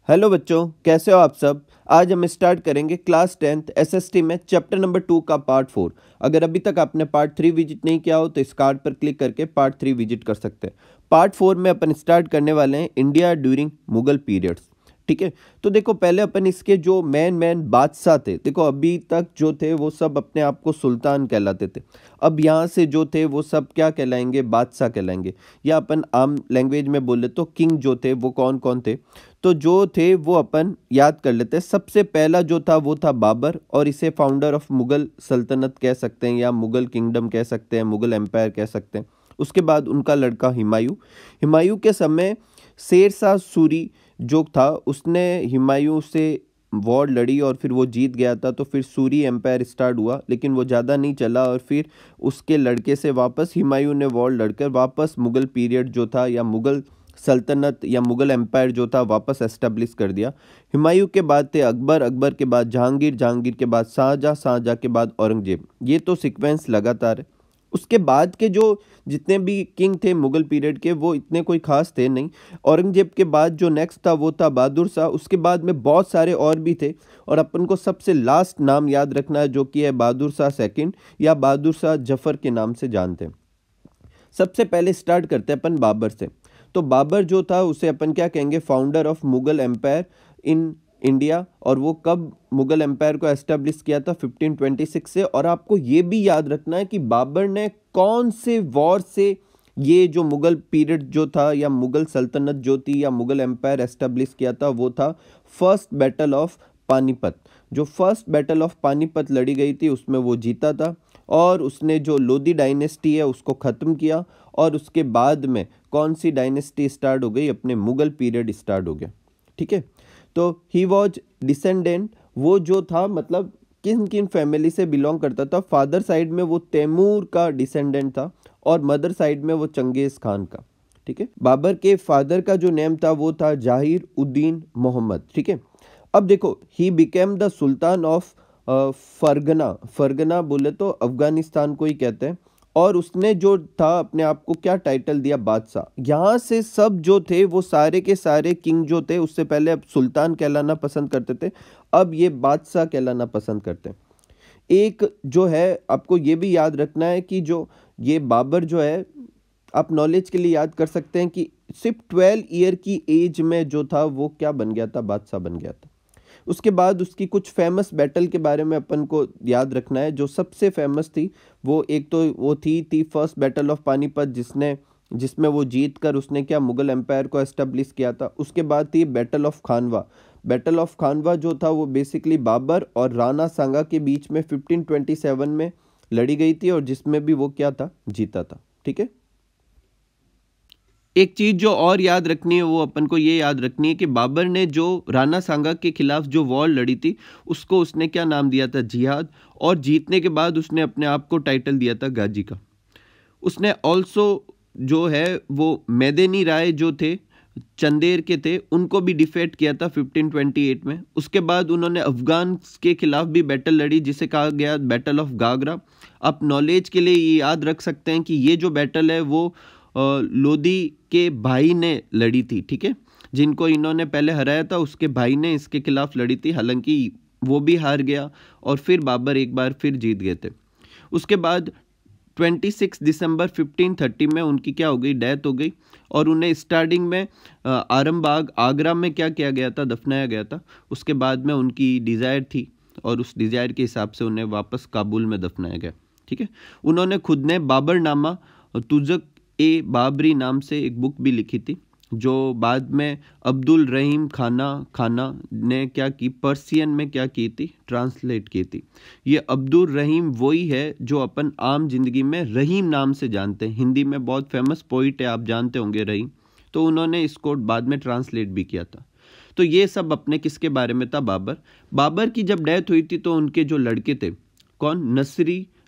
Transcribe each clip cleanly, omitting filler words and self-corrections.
Hello बच्चों, कैसे हो आप सब। आज हम स्टार्ट करेंगे क्लास 10th एसएसटी में चैप्टर नंबर 2 का पार्ट 4। अगर अभी तक आपने पार्ट 3 विजिट नहीं किया हो तो इस कार्ड पर क्लिक करके पार्ट 3 विजिट कर सकते हैं। पार्ट 4 में अपन स्टार्ट करने वाले हैं इंडिया ड्यूरिंग मुगल पीरियड्स। ठीक है, तो देखो पहले अपन इसके जो मेन बादशाह थे, देखो अभी तक जो थे वो सब अपने आप को सुल्तान कहलाते थे। अब यहाँ से जो थे वो सब क्या कहलाएंगे, बादशाह कहलाएंगे, या अपन आम लैंग्वेज में बोले तो किंग जो थे वो कौन कौन थे। तो जो थे वो अपन याद कर लेते हैं। सबसे पहला जो था वो था बाबर, और इसे फाउंडर ऑफ मुगल सल्तनत कह सकते हैं, या मुगल किंगडम कह सकते हैं, मुगल एम्पायर कह सकते हैं। उसके बाद उनका लड़का हुमायूं। हुमायूं के समय शेर शाह सूरी जो था उसने हुमायूं से वॉर लड़ी और फिर वो जीत गया था। तो फिर सूरी एम्पायर स्टार्ट हुआ, लेकिन वो ज़्यादा नहीं चला, और फिर उसके लड़के से वापस हुमायूं ने वॉर लड़कर वापस मुगल पीरियड जो था, या मुगल सल्तनत या मुगल एम्पायर जो था वापस एस्टेब्लिश कर दिया। हुमायूं के बाद थे अकबर, अकबर के बाद जहांगीर, जहांगीर के बाद शाहजहाँ, शाहजहाँ के बाद औरंगजेब। ये तो सीक्वेंस लगातार है। उसके बाद के जो जितने भी किंग थे मुगल पीरियड के वो इतने कोई खास थे नहीं। औरंगजेब के बाद जो नेक्स्ट था वो था बहादुर शाह। उसके बाद में बहुत सारे और भी थे, और अपन को सबसे लास्ट नाम याद रखना है जो कि है बहादुर शाह सेकंड, या बहादुर शाह जफर के नाम से जानते हैं। सबसे पहले स्टार्ट करते हैं अपन बाबर से। तो बाबर जो था उसे अपन क्या कहेंगे, founder of Mughal empire in India. और वो कब मुगल एम्पायर को एस्टेब्लिश किया था, 1526 से। और आपको ये भी याद रखना है कि बाबर ने कौन से वॉर से ये जो मुगल पीरियड जो था, या मुगल सल्तनत जो थी, या मुगल एम्पायर एस्टेब्लिश किया था, वो था फर्स्ट बैटल ऑफ पानीपत। जो फर्स्ट बैटल ऑफ पानीपत लड़ी गई थी उसमें वो जीता था, और उसने जो लोधी डायनेस्टी है उसको ख़त्म किया। और उसके बाद में कौन सी डायनेस्टी स्टार्ट हो गई, अपने मुगल पीरियड स्टार्ट हो गया। ठीक है, तो ही वॉज डिसेंडेंट, वो जो था मतलब किन किन फैमिली से बिलोंग करता था। फादर साइड में वो तैमूर का डिसेंडेंट था, और मदर साइड में वो चंगेज़ खान का। ठीक है, बाबर के फादर का जो नेम था वो था जाहिर उद्दीन मोहम्मद। ठीक है, अब देखो he became the sultan of Fergana. Fergana बोले तो अफगानिस्तान को ही कहते हैं। और उसने जो था अपने आप को क्या टाइटल दिया, बादशाह। यहाँ से सब जो थे वो सारे के सारे किंग जो थे, उससे पहले अब सुल्तान कहलाना पसंद करते थे, अब ये बादशाह कहलाना पसंद करते हैं। एक जो है आपको ये भी याद रखना है कि जो ये बाबर जो है, आप नॉलेज के लिए याद कर सकते हैं कि सिर्फ 12 ईयर की एज में जो था वो क्या बन गया था, बादशाह बन गया था। उसके बाद उसकी कुछ फेमस बैटल के बारे में अपन को याद रखना है। जो सबसे फेमस थी वो एक तो वो थी फर्स्ट बैटल ऑफ पानीपत, जिसमें वो जीत कर उसने क्या मुगल एम्पायर को एस्टेब्लिश किया था। उसके बाद थी battle of Khanwa. Battle of Khanwa जो था वो बेसिकली बाबर और राणा सांगा के बीच में 1527 में लड़ी गई थी, और जिसमें भी वो क्या था, जीता था। ठीक है, एक चीज जो और याद रखनी है वो अपन को ये याद रखनी है कि बाबर ने जो राणा सांगा के खिलाफ जो वॉर लड़ी थी उसको उसने क्या नाम दिया था, जिहाद। और जीतने के बाद उसने अपने आप को टाइटल दिया था गाजी का। उसने ऑल्सो जो है वो मैदेनी राय जो थे, चंदेर के थे, उनको भी डिफेट किया था 1528 में। उसके बाद उन्होंने अफगान के खिलाफ भी बैटल लड़ी जिसे कहा गया बैटल ऑफ गागरा। आप नॉलेज के लिए ये याद रख सकते हैं कि ये जो बैटल है वो लोधी के भाई ने लड़ी थी। ठीक है, जिनको इन्होंने पहले हराया था उसके भाई ने इसके खिलाफ लड़ी थी, हालांकि वो भी हार गया, और फिर बाबर एक बार फिर जीत गए थे। उसके बाद 26 दिसंबर 1530 में उनकी क्या हो गई, डेथ हो गई। और उन्हें स्टार्टिंग में आरामबाग आगरा में क्या किया गया था, दफनाया गया था। उसके बाद में उनकी डिज़ायर थी, और उस डिज़ायर के हिसाब से उन्हें वापस काबुल में दफनाया गया। ठीक है, उन्होंने खुद ने बाबरनामा तुजक ए बाबरी नाम से एक बुक भी लिखी थी, जो बाद में अब्दुल रहीम खाना ने क्या की, पर्सियन में क्या की थी, ट्रांसलेट की थी। ये अब्दुल रहीम वही है जो अपन आम जिंदगी में रहीम नाम से जानते हैं। हिंदी में बहुत फेमस पोइट है, आप जानते होंगे रहीम। तो उन्होंने इसको बाद में ट्रांसलेट भी किया था। तो ये सब अपने किसके बारे में था, बाबर। बाबर की जब डेथ हुई थी तो उनके जो लड़के थे, कौन,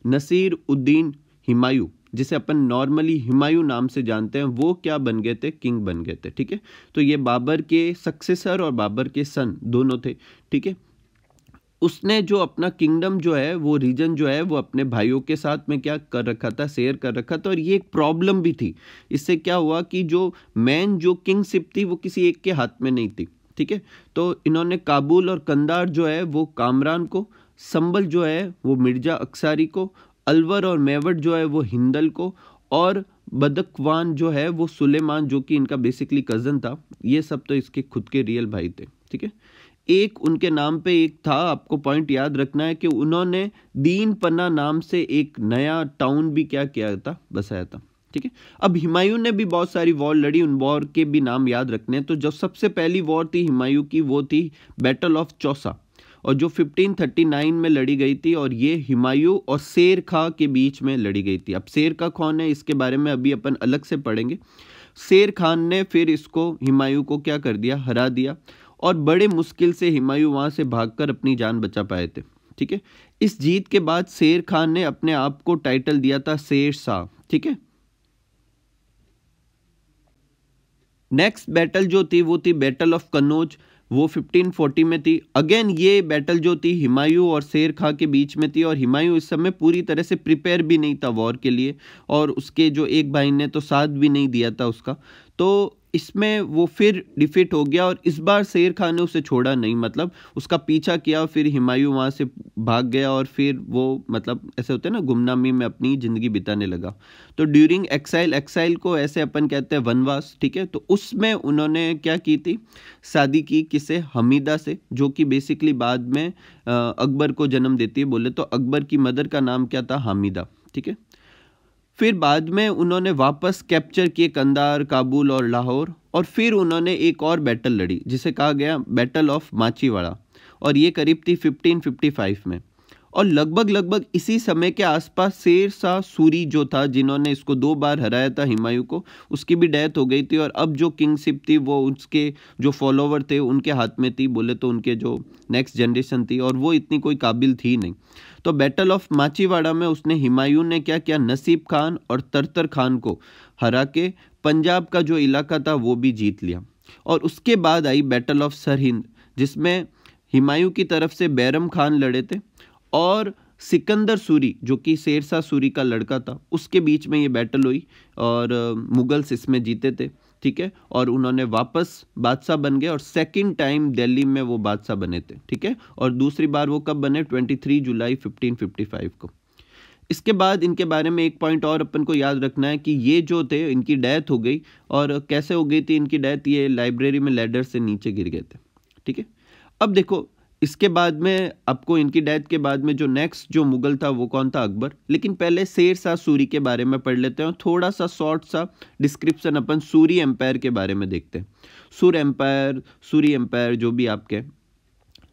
नसीर उद्दीन हुमायूं, जिसे अपन नॉर्मली हुमायूं नाम से जानते हैं, वो क्या बन गए थे, किंग बन गए थे। ठीक है, तो ये बाबर के सक्सेसर और बाबर के सन दोनों थे। ठीक है, उसने जो अपना किंगडम जो है, वो रीजन जो है, वो अपने भाइयों के साथ में क्या कर रखा था, शेयर कर रखा था। और ये एक प्रॉब्लम भी थी। इससे क्या हुआ कि जो मेन जो किंगशिप थी वो किसी एक के हाथ में नहीं थी। ठीक है। तो इन्होंने काबुल और कंधार जो है वो कामरान को, संबल जो है वो मिर्जा अक्सारी को, अलवर और मेवट जो है वो हिंदल को, और बदकवान जो है वो सुलेमान जो कि इनका बेसिकली कज़न था। ये सब तो इसके खुद के रियल भाई थे, ठीक है। एक उनके नाम पे एक था, आपको पॉइंट याद रखना है कि उन्होंने दीन पन्ना नाम से एक नया टाउन भी क्या किया था, बसाया था, ठीक है। अब हुमायूं ने भी बहुत सारी वॉर लड़ी, उन वॉर के भी नाम याद रखने हैं। तो जो सबसे पहली वॉर थी हुमायूं की वो थी बैटल ऑफ चौसा, और जो 1539 में लड़ी गई थी, और ये हुमायूं और शेर खां के बीच में लड़ी गई थी। अब शेर खां कौन है इसके बारे में अभी अपन अलग से पढ़ेंगे। शेर खान ने फिर इसको हुमायूं को क्या कर दिया, हरा दिया, और बड़े मुश्किल से हुमायूं वहां से भागकर अपनी जान बचा पाए थे, ठीक है। इस जीत के बाद शेर खान ने अपने आप को टाइटल दिया था शेर शाह, ठीक है। नेक्स्ट बैटल जो थी वो थी बैटल ऑफ कन्नौज, वो 1540 में थी। अगेन ये बैटल जो थी हुमायूं और शेर खां के बीच में थी, और हुमायूं इस समय पूरी तरह से प्रिपेयर भी नहीं था वॉर के लिए, और उसके जो एक भाई ने तो साथ भी नहीं दिया था उसका, तो इसमें वो फिर डिफीट हो गया। और इस बार शेर खान ने उसे छोड़ा नहीं, मतलब उसका पीछा किया, फिर हुमायूं वहाँ से भाग गया, और फिर वो मतलब ऐसे होते हैं ना, गुमनामी में अपनी ज़िंदगी बिताने लगा। तो ड्यूरिंग एक्साइल, एक्साइल को ऐसे अपन कहते हैं वनवास, ठीक है। तो उसमें उन्होंने क्या की थी, शादी की किसे, हमीदा से, जो कि बेसिकली बाद में अकबर को जन्म देती है। बोले तो अकबर की मदर का नाम क्या था, हामिदा, ठीक है। फिर बाद में उन्होंने वापस कैप्चर किए कंधार, काबुल और लाहौर, और फिर उन्होंने एक और बैटल लड़ी जिसे कहा गया बैटल ऑफ माचीवाड़ा, और ये करीब थी 1555 में। और लगभग इसी समय के आसपास शेर शाह सूरी जो था, जिन्होंने इसको 2 बार हराया था हुमायूं को, उसकी भी डेथ हो गई थी, और अब जो किंगशिप थी वो उसके जो फॉलोवर थे उनके हाथ में थी। बोले तो उनके जो नेक्स्ट जनरेशन थी, और वो इतनी कोई काबिल थी नहीं। तो बैटल ऑफ माचीवाड़ा में उसने हुमायूं ने क्या किया, नसीब खान और तरतर खान को हरा के पंजाब का जो इलाका था वो भी जीत लिया। और उसके बाद आई बैटल ऑफ सरहिंद, जिसमें हुमायूं की तरफ से बैरम खान लड़े थे, और सिकंदर सूरी जो कि शेरशाह सूरी का लड़का था, उसके बीच में ये बैटल हुई, और मुगल्स इसमें जीते थे, ठीक है। और उन्होंने वापस बादशाह बन गए, और सेकंड टाइम दिल्ली में वो बादशाह बने थे, ठीक है। और दूसरी बार वो कब बने, 23 जुलाई 1555 को। इसके बाद इनके बारे में एक पॉइंट और अपन को याद रखना है कि ये जो थे, इनकी डेथ हो गई, और कैसे हो गई थी इनकी डेथ, ये लाइब्रेरी में लैडर से नीचे गिर गए थे, ठीक है। अब देखो, इसके बाद में आपको इनकी डेथ के बाद में जो नेक्स्ट जो मुगल था वो कौन था, अकबर। लेकिन पहले शेर शाह सूरी के बारे में पढ़ लेते हैं, थोड़ा सा शॉर्ट सा डिस्क्रिप्शन अपन सूरी एम्पायर के बारे में देखते हैं। सुर एम्पायर, सूरी एम्पायर, जो भी आप कहें।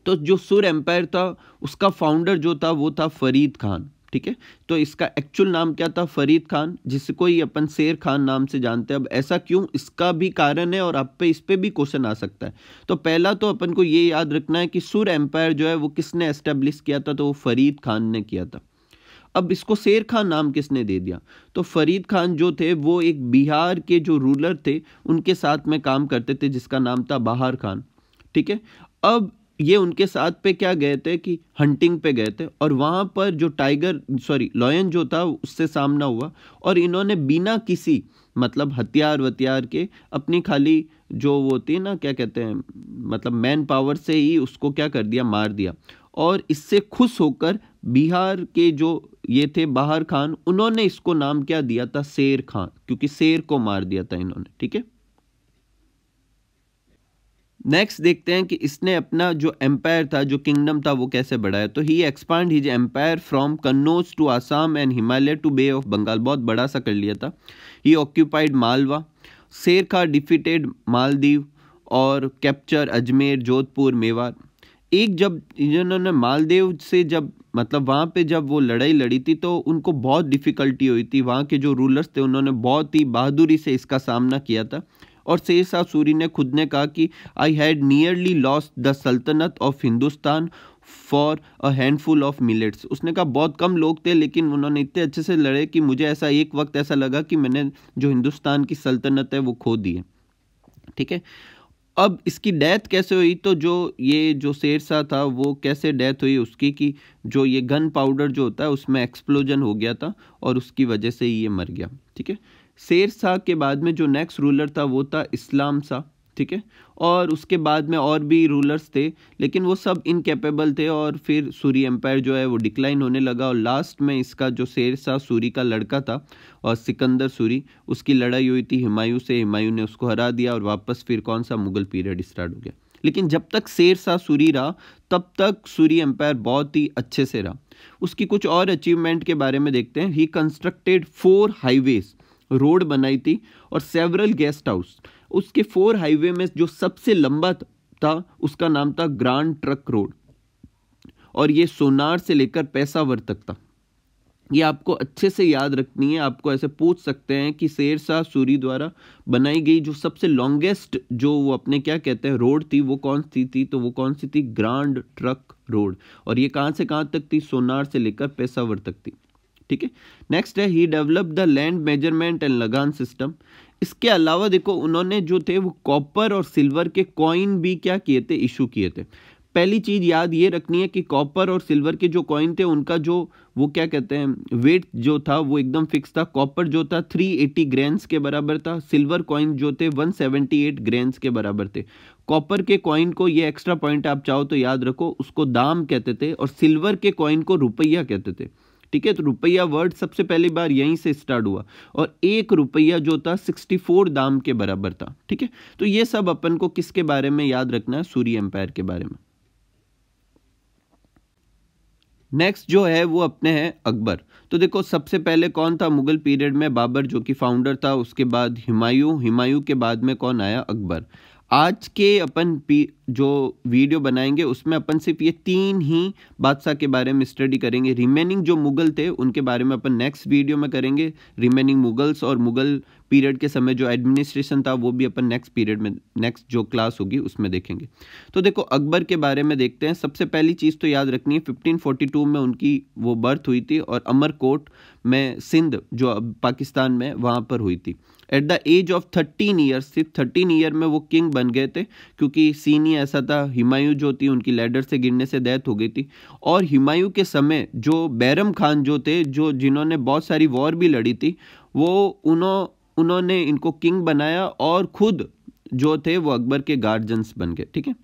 तो जो सुर एम्पायर था उसका फाउंडर जो था वो था फरीद खान, ठीक है। तो इसका एक्चुअल नाम क्या था, फरीद खान, जिसको ही अपन शेर खान नाम से जानते हैं। अब ऐसा क्यों, इसका भी कारण है, और आप पे इस पे भी क्वेश्चन आ सकता है। तो पहला तो अपन को ये याद रखना है कि सुर एम्पायर जो है वो किसने एस्टेब्लिश किया था, तो वो फरीद खान ने किया था। अब इसको शेर खान नाम किसने दे दिया, तो फरीद खान जो थे वो एक बिहार के जो रूलर थे उनके साथ में काम करते थे, जिसका नाम था बहार खान, ठीक है। अब ये उनके साथ पे क्या गए थे कि हंटिंग पे गए थे, और वहाँ पर जो लॉयन जो था उससे सामना हुआ, और इन्होंने बिना किसी मतलब हथियार वथियार के अपनी खाली जो वो होती है ना, क्या कहते हैं, मतलब मैन पावर से ही उसको क्या कर दिया, मार दिया। और इससे खुश होकर बिहार के जो ये थे बहार खान, उन्होंने इसको नाम क्या दिया था, शेर खान, क्योंकि शेर को मार दिया था इन्होंने, ठीक है। नेक्स्ट देखते हैं कि इसने अपना जो एम्पायर था, जो किंगडम था, वो कैसे बढ़ाया। तो he expand his empire from Kannauj to Assam and Himalaya to Bay of Bengal, बहुत बड़ा सा कर लिया था। ही ऑक्यूपाइड मालवा, शेर खां डिफीटेड मालदीव और कैप्चर अजमेर, जोधपुर, मेवाड़। एक जब इन्होंने मालदीव से जब मतलब वहाँ पे जब वो लड़ाई लड़ी थी तो उनको बहुत डिफ़िकल्टी हुई थी। वहाँ के जो रूलर्स थे उन्होंने बहुत ही बहादुरी से इसका सामना किया था। और शेर शाह सूरी ने खुद ने कहा कि I had nearly lost the saltanat of Hindustan for a handful of millets. उसने कहा बहुत कम लोग थे लेकिन उन्होंने इतने अच्छे से लड़े कि मुझे ऐसा एक वक्त ऐसा लगा कि मैंने जो हिंदुस्तान की सल्तनत है वो खो दी है, ठीक है। अब इसकी डेथ कैसे हुई, तो जो शेर शाह था वो कैसे डेथ हुई उसकी, कि जो ये गन पाउडर जो होता है उसमें एक्सप्लोजन हो गया था और उसकी वजह से ये मर गया, ठीक है। शेर शाह के बाद में जो नेक्स्ट रूलर था वो था इस्लाम शाह, ठीक है। और उसके बाद में और भी रूलर्स थे, लेकिन वो सब इनकेपेबल थे और फिर सूरी एम्पायर जो है वो डिक्लाइन होने लगा। और लास्ट में इसका जो शेर शाह सूरी का लड़का था और सिकंदर सूरी, उसकी लड़ाई हुई थी हुमायूं से। हुमायूं ने उसको हरा दिया और वापस फिर कौन सा मुगल पीरियड स्टार्ट हो गया। लेकिन जब तक शेर शाह सूरी रहा तब तक सूरी एम्पायर बहुत ही अच्छे से रहा। उसकी कुछ और अचीवमेंट के बारे में देखते हैं। ही कंस्ट्रक्टेड 4 हाईवेज, रोड बनाई थी, और सेवरल गेस्ट हाउस। उसके 4 हाईवे में जो सबसे लंबा था उसका नाम था ग्रांड ट्रक रोड, और ये सोनार से लेकर पेशावर तक था। ये आपको अच्छे से याद रखनी है। आपको ऐसे पूछ सकते हैं कि शेर शाह सूरी द्वारा बनाई गई जो सबसे लॉन्गेस्ट जो वो अपने क्या कहते हैं रोड थी वो कौन सी थी, तो वो कौन सी थी, ग्रांड ट्रक रोड। और ये कहाँ से कहाँ तक थी, सोनार से लेकर पेशावर तक थी। ठीक है। नेक्स्ट है he develop the land measurement and lagaan system. इसके अलावा देखो उन्होंने जो थे वो कॉपर और सिल्वर के कॉइन भी क्या किए थे, इशू किए थे। पहली चीज याद ये रखनी है कि कॉपर और सिल्वर के जो कॉइन थे उनका जो वो क्या कहते हैं वेट जो था वो एकदम फिक्स था। कॉपर जो था 380 ग्रेन्स के बराबर था, सिल्वर कॉइन जो थे 178 ग्रेन्स के बराबर थे। कॉपर के कॉइन को, ये एक्स्ट्रा पॉइंट आप चाहो तो याद रखो, उसको दाम कहते थे, और सिल्वर के कॉइन को रुपया कहते थे। ठीक है। तो रुपया वर्ड सबसे पहली बार यहीं से स्टार्ट हुआ, और 1 रुपया जो था 64 दाम के बराबर था। ठीक है। तो ये सब अपन को किसके बारे में याद रखना है, सूरी एम्पायर के बारे में। नेक्स्ट जो है वो अपने हैं अकबर। तो देखो सबसे पहले कौन था मुगल पीरियड में, बाबर जो कि फाउंडर था। उसके बाद हुमायूं के बाद में कौन आया, अकबर। आज के अपन जो वीडियो बनाएंगे उसमें अपन सिर्फ ये 3 ही बादशाह के बारे में स्टडी करेंगे। रिमेनिंग जो मुगल थे उनके बारे में अपन नेक्स्ट वीडियो में करेंगे। रिमेनिंग मुगल्स और मुगल पीरियड के समय जो एडमिनिस्ट्रेशन था वो भी अपन नेक्स्ट पीरियड में, नेक्स्ट जो क्लास होगी उसमें देखेंगे। तो देखो अकबर के बारे में देखते हैं। सबसे पहली चीज़ तो याद रखनी है 1542 में उनकी वो बर्थ हुई थी, और अमरकोट में, सिंध जो अब पाकिस्तान में, वहाँ पर हुई थी। At the age of 13 years, सिर्फ 13 ईयर में वो किंग बन गए थे, क्योंकि सीन ही ऐसा था। हुमायूं जो थी उनकी लैडर से गिरने से डेथ हो गई थी। और हुमायूं के समय जो बैरम खान जो थे, जो जिन्होंने बहुत सारी वॉर भी लड़ी थी, वो उन्होंने इनको किंग बनाया, और खुद जो थे वो अकबर के गार्जियंस बन गए। ठीक है।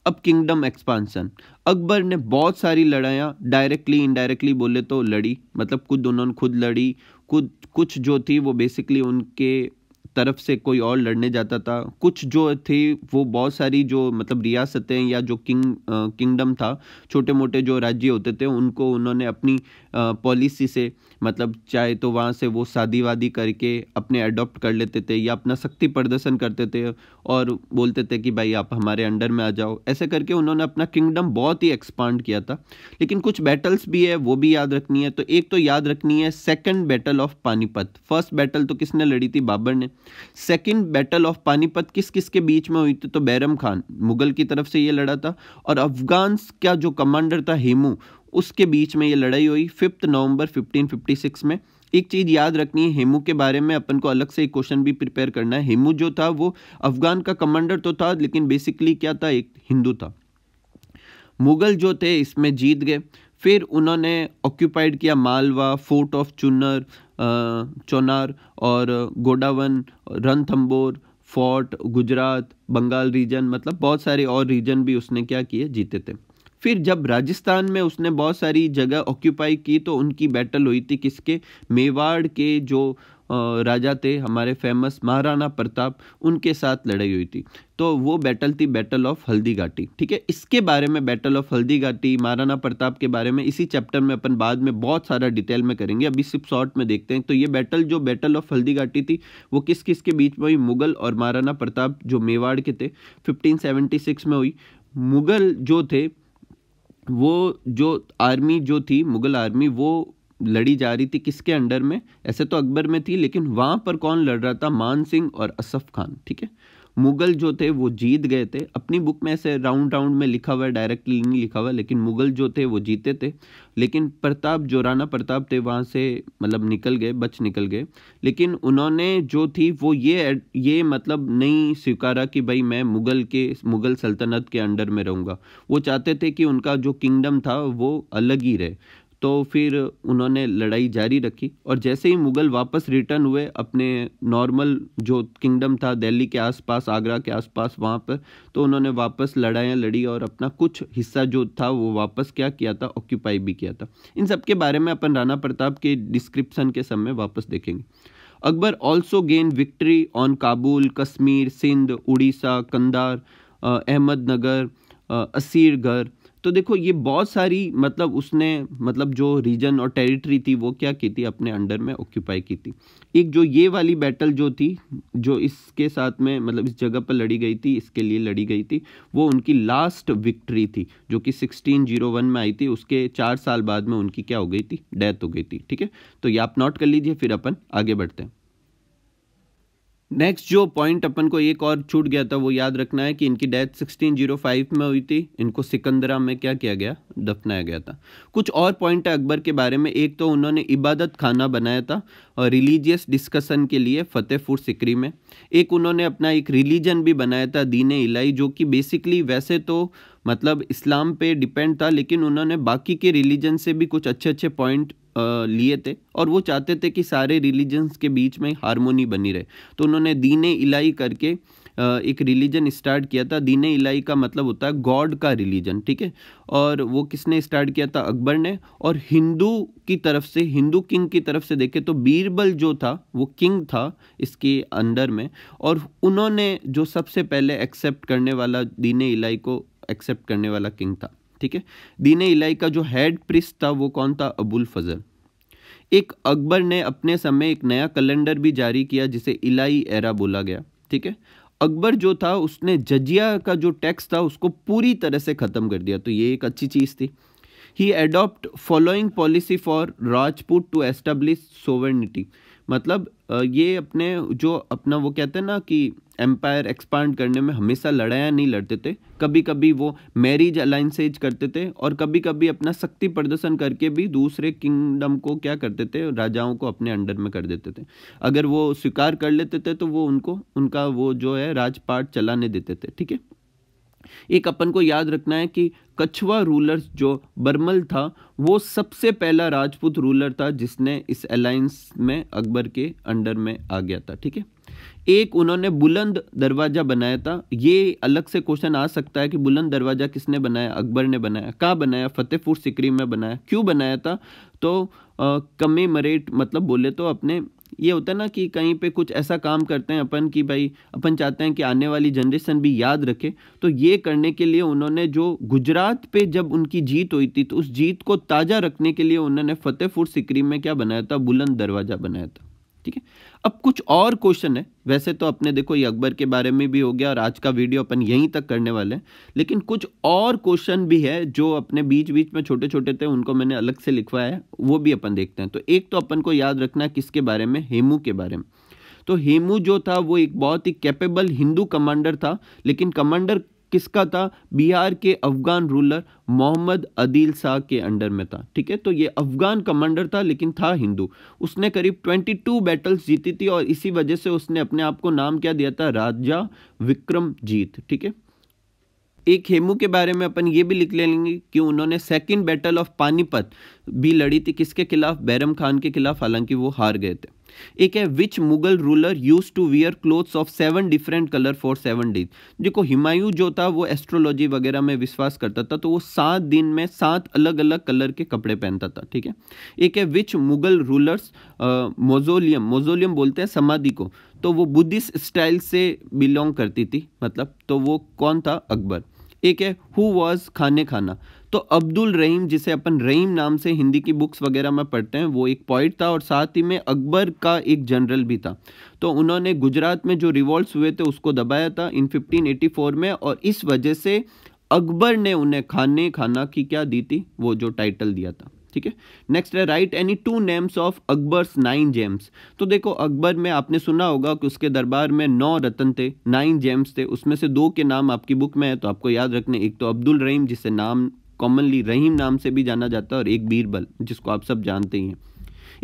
अब किंगडम एक्सपांशन। अकबर ने बहुत सारी लड़ाइयाँ डायरेक्टली इनडायरेक्टली बोले तो लड़ी, मतलब उन्होंने खुद लड़ी, कुछ जो थी वो बेसिकली उनके तरफ से कोई और लड़ने जाता था। कुछ जो थी वो बहुत सारी जो मतलब रियासतें या जो किंगडम था, छोटे मोटे जो राज्य होते थे, उनको उन्होंने अपनी पॉलिसी से, मतलब चाहे तो वहाँ से वो शादी वादी करके अपने अडॉप्ट कर लेते थे, या अपना शक्ति प्रदर्शन करते थे और बोलते थे कि भाई आप हमारे अंडर में आ जाओ। ऐसे करके उन्होंने अपना किंगडम बहुत ही एक्सपांड किया था। लेकिन कुछ बैटल्स भी है वो भी याद रखनी है। तो एक तो याद रखनी है second battle of Panipat. First battle तो किसने लड़ी थी, बाबर ने। सेकंड बैटल ऑफ पानीपत किस किस के बीच में हुई थी, तो बैरम खान मुगल की तरफ से ये लड़ा था, और अफगान का जो कमांडर था हेमू, उसके बीच में ये लड़ाई हुई 5 नवंबर 1556 में। एक चीज याद रखनी है, हेमू के बारे में अपन को अलग से एक क्वेश्चन भी प्रिपेयर करना है। हेमू जो था वो अफगान का कमांडर तो था, लेकिन बेसिकली क्या था, एक हिंदू था। मुगल जो थे इसमें जीत गए। फिर उन्होंने ऑक्यूपाइड किया मालवा, फोर्ट ऑफ चोनार और गोडावन, रणथंबोर फोर्ट, गुजरात, बंगाल रीजन, मतलब बहुत सारे और रीजन भी उसने क्या किए, जीते थे। फिर जब राजस्थान में उसने बहुत सारी जगह ऑक्यूपाई की तो उनकी बैटल हुई थी किसके, मेवाड़ के जो राजा थे हमारे फेमस महाराणा प्रताप, उनके साथ लड़ाई हुई थी। तो वो बैटल थी बैटल ऑफ हल्दी घाटी। ठीक है। इसके बारे में, बैटल ऑफ हल्दी घाटी, महाराणा प्रताप के बारे में इसी चैप्टर में अपन बाद में बहुत सारा डिटेल में करेंगे, अभी सिर्फ शॉर्ट में देखते हैं। तो ये बैटल जो बैटल ऑफ हल्दी घाटी थी वो किस किस के बीच में हुई, मुगल और महाराणा प्रताप जो मेवाड़ के थे, 1576 में हुई। मुगल जो थे वो जो आर्मी जो थी, मुगल आर्मी, वो लड़ी जा रही थी किसके अंडर में, ऐसे तो अकबर में थी, लेकिन वहां पर कौन लड़ रहा था, मान सिंह और असफ खान। ठीक है। मुगल जो थे वो जीत गए थे। अपनी बुक में ऐसे राउंड में लिखा हुआ है, डायरेक्टली नहीं लिखा हुआ, लेकिन मुगल जो थे वो जीते थे। लेकिन प्रताप, जो राणा प्रताप थे, वहाँ से मतलब निकल गए। लेकिन उन्होंने जो थी वो ये मतलब नहीं स्वीकारा कि भाई मैं मुगल सल्तनत के अंडर में रहूँगा। वो चाहते थे कि उनका जो किंगडम था वो अलग ही रहे। तो फिर उन्होंने लड़ाई जारी रखी और जैसे ही मुग़ल वापस रिटर्न हुए अपने नॉर्मल जो किंगडम था दिल्ली के आसपास, आगरा के आसपास वहाँ पर, तो उन्होंने वापस लड़ाइयाँ लड़ी और अपना कुछ हिस्सा जो था वो वापस क्या किया था, ऑक्यूपाई भी किया था। इन सब के बारे में अपन राणा प्रताप के डिस्क्रिप्शन के समय वापस देखेंगे। Akbar also gain victory on Kabul, Kashmir, Sindh, Orissa, Kandahar, Ahmednagar, Asirgarh. तो देखो ये बहुत सारी मतलब उसने मतलब जो रीजन और टेरिटरी थी वो क्या की थी, अपने अंडर में ऑक्यूपाई की थी। एक जो ये वाली बैटल जो थी, जो इसके साथ में मतलब इस जगह पर लड़ी गई थी, इसके लिए लड़ी गई थी, वो उनकी लास्ट विक्ट्री थी जो कि 1601 में आई थी। उसके 4 साल बाद में उनकी क्या हो गई थी, डेथ हो गई थी। ठीक है, तो ये आप नोट कर लीजिए, फिर अपन आगे बढ़ते हैं। नेक्स्ट जो पॉइंट अपन को एक और छूट गया था वो याद रखना है कि इनकी डेथ 1605 में हुई थी। इनको सिकंदरा में क्या किया गया, दफनाया गया था। कुछ और पॉइंट है अकबर के बारे में। एक तो उन्होंने इबादत खाना बनाया था और रिलीजियस डिस्कशन के लिए फतेहपुर सिकरी में। एक उन्होंने अपना एक रिलीजन भी बनाया था, दीन-ए इलाही, जो कि बेसिकली वैसे तो मतलब इस्लाम पे डिपेंड था, लेकिन उन्होंने बाकी के रिलीजन से भी कुछ अच्छे अच्छे पॉइंट लिए थे और वो चाहते थे कि सारे रिलीजन्स के बीच में हारमोनी बनी रहे। तो उन्होंने दीन-ए इलाही करके एक रिलीजन स्टार्ट किया था। दीन-ए इलाही का मतलब होता है गॉड का रिलीजन। ठीक है, और वो किसने स्टार्ट किया था, अकबर ने। और हिंदू की तरफ से, हिंदू किंग की तरफ से देखे तो बीरबल जो था वो किंग था इसके अंडर में, और उन्होंने जो सबसे पहले एक्सेप्ट करने वाला, दीन-ए इलाही को एक्सेप्ट करने वाला किंग था। ठीक है, दीन-ए इलाही का जो हेड प्रिस्ट था वो कौन था, अबुल फजल। एक अकबर ने अपने समय एक नया कैलेंडर भी जारी किया जिसे इलाही एरा बोला गया। ठीक है, अकबर जो था उसने जजिया का जो टैक्स था उसको पूरी तरह से ख़त्म कर दिया, तो ये एक अच्छी चीज़ थी। He adopt following policy for Rajput to establish sovereignty. मतलब ये अपने जो अपना वो कहते हैं ना कि एम्पायर एक्सपांड करने में हमेशा लड़ाइयाँ नहीं लड़ते थे। कभी कभी वो मैरिज अलाइंसेज करते थे और कभी कभी अपना शक्ति प्रदर्शन करके भी दूसरे किंगडम को क्या करते थे, राजाओं को अपने अंडर में कर देते थे। अगर वो स्वीकार कर लेते थे तो वो उनको उनका वो जो है राजपाट चलाने देते थे। ठीक है, एक अपन को याद रखना है कि कछवा रूलर जो बरमल था वो सबसे पहला राजपूत रूलर था जिसने इस अलायंस में अकबर के अंडर में आ गया था। ठीक है, एक उन्होंने बुलंद दरवाजा बनाया था। ये अलग से क्वेश्चन आ सकता है कि बुलंद दरवाजा किसने बनाया, अकबर ने बनाया। कहाँ बनाया, फतेहपुर सिकरी में बनाया। क्यों बनाया था, तो कमेमोरेट मतलब बोले तो अपने ये होता है ना कि कहीं पे कुछ ऐसा काम करते हैं अपन कि भाई अपन चाहते हैं कि आने वाली जनरेशन भी याद रखे, तो ये करने के लिए उन्होंने जो गुजरात पे जब उनकी जीत हुई थी तो उस जीत को ताज़ा रखने के लिए उन्होंने फतेहपुर सिकरी में क्या बनाया था, बुलंद दरवाज़ा बनाया था। ठीक है, अब कुछ और क्वेश्चन है। वैसे तो अपने देखो ये अकबर के बारे में भी हो गया और आज का वीडियो अपन यहीं तक करने वाले हैं, लेकिन कुछ और क्वेश्चन भी है जो अपने बीच बीच में छोटे छोटे थे, उनको मैंने अलग से लिखवाया है, वो भी अपन देखते हैं। तो एक तो अपन को याद रखना है किसके बारे में, हेमू के बारे में। तो हेमू जो था वो एक बहुत ही कैपेबल हिंदू कमांडर था, लेकिन कमांडर किसका था, बिहार के अफगान रूलर मोहम्मद आदिल शाह के अंडर में था। ठीक है, तो ये अफगान कमांडर था लेकिन था हिंदू। उसने करीब 22 बैटल्स जीती थी और इसी वजह से उसने अपने आप को नाम क्या दिया था, राजा विक्रमजीत। ठीक है, एक हेमू के बारे में अपन ये भी लिख लेंगे कि उन्होंने सेकंड बैटल ऑफ पानीपत भी लड़ी थी, किसके खिलाफ, बैरम खान के खिलाफ, हालांकि वो हार गए थे। एक है which Mughal ruler use to wear clothes of 7 different colour for 7 days. देखो हुमायूं जो था वो एस्ट्रोलॉजी वगैरह में विश्वास करता था, तो वो 7 दिन में 7 अलग अलग कलर के कपड़े पहनता था। ठीक है, एक है विच मुगल रूलर्स मौजोलियम, मौजोलियम बोलते हैं समाधि को, तो वो बुद्धिस्ट स्टाइल से बिलोंग करती थी, मतलब तो वो कौन था, अकबर। एक है हु वॉज खाने खाना, तो अब्दुल रहीम, जिसे अपन रहीम नाम से हिंदी की बुक्स वगैरह में पढ़ते हैं, वो एक पॉइट था और साथ ही में अकबर का एक जनरल भी था। तो उन्होंने गुजरात में जो रिवॉल्ट्स हुए थे उसको दबाया था इन 1584 में, और इस वजह से अकबर ने उन्हें खाने खाना की क्या दी थी, वो जो टाइटल दिया था। ठीक है, नेक्स्ट है right any 2 names of Akbar's 9 James. तो देखो अकबर में आपने सुना होगा कि उसके दरबार में 9 रत्न थे, 9 जेम्स थे, उसमें से 2 के नाम आपकी बुक में है, तो आपको याद रखने, एक तो अब्दुल रहीम जिसे नाम कॉमनली रहीम नाम से भी जाना जाता है, और एक बीरबल जिसको आप सब जानते ही हैं।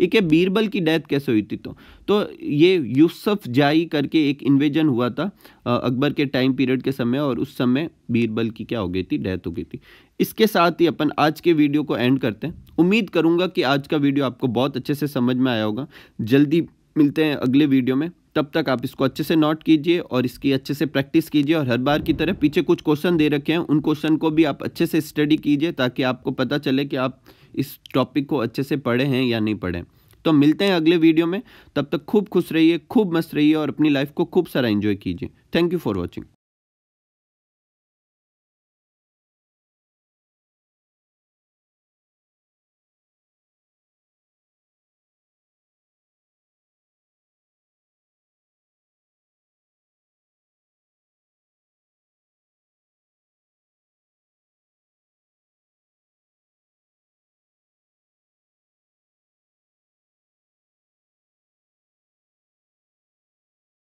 एक है बीरबल की डेथ कैसे हुई थी। तो ये यूसुफ जाई करके एक इन्वेजन हुआ था अकबर के टाइम पीरियड के समय, और उस समय बीरबल की क्या हो गई थी, डेथ हो गई थी। इसके साथ ही अपन आज के वीडियो को एंड करते हैं। उम्मीद करूंगा कि आज का वीडियो आपको बहुत अच्छे से समझ में आया होगा। जल्दी मिलते हैं अगले वीडियो में, तब तक आप इसको अच्छे से नोट कीजिए और इसकी अच्छे से प्रैक्टिस कीजिए। और हर बार की तरह पीछे कुछ क्वेश्चन दे रखे हैं, उन क्वेश्चन को भी आप अच्छे से स्टडी कीजिए ताकि आपको पता चले कि आप इस टॉपिक को अच्छे से पढ़े हैं या नहीं पढ़े। तो मिलते हैं अगले वीडियो में, तब तक खूब खुश रहिए, खूब मस्त रहिए और अपनी लाइफ को खूब सारा एंजॉय कीजिए। Thank you for watching.